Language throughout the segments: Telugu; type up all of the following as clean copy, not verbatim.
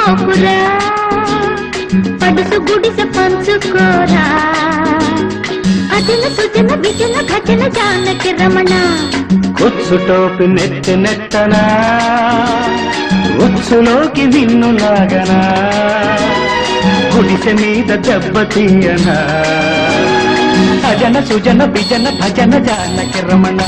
వెళ్ళిపోకురా, పడుసు గుడిసె పంచుకోరా, అజన సుజన విజన భజన జానకి రమణ. కొచ్చు టోపి నెత్తి నెట్టనా, ఉచ్చులోకి నిన్ను లాగనా, గుడిసె మీద దెబ్బ తీయనా, అజన సుజన విజన భజన జానకి రమణ.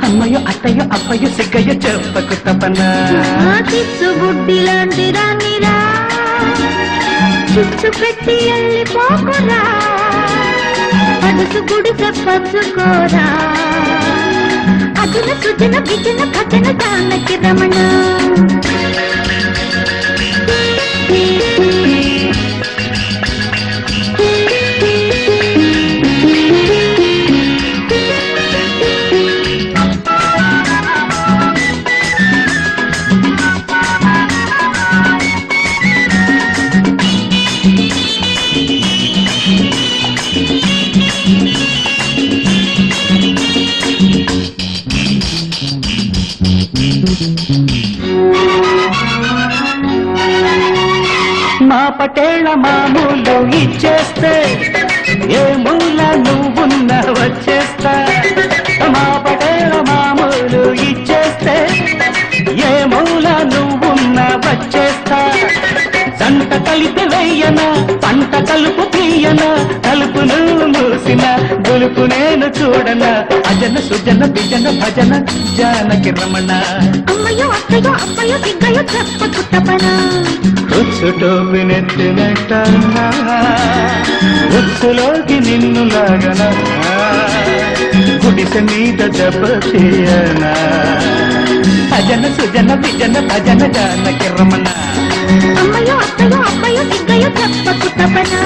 అమ్మయ్యో అత్తయ్యో అప్పయ్యో సిగ్గయ్యో చెప్పకు తపనా, చిచ్చు బుడ్డి లాంటి రానిరా, చిచ్చు పెట్టి వెళ్ళిపోకురా, పడుసు గుడిసె పంచుకోరా, అజన సుజన విజన భజన జానకి రమణ. మా పటేళ మామూలు ఇచ్చేస్తే ఏ మూల నువ్వున్న వచ్చేస్తా, మా పటేళ మామూలు ఇచ్చేస్తే ఏ మూల నువ్వున్న వచ్చేస్తా, జంట కలిపి వెయ్యన పంట కలుపు తీయన, కలుపును మూసిన గొలుపు నేను చూడన, అజన సుజన విజన భజన జానకి రమణ. అమ్మయ్యో అత్తయ్యో అప్పయ్యో సిగ్గయ్యో చెప్పకు తపనా, ఉచ్చు టోపి నెత్తి నెట్టనా, ఉచ్చులోకి నిన్ను లాగనా, గుడిసె మీద దెబ్బ తీయనా, అజన సుజన విజన భజన జానకి రమణ. అమ్మయ్యో అత్తయ్యో అప్పయ్యో సిగ్గయ్యో చెప్పకు తపనా.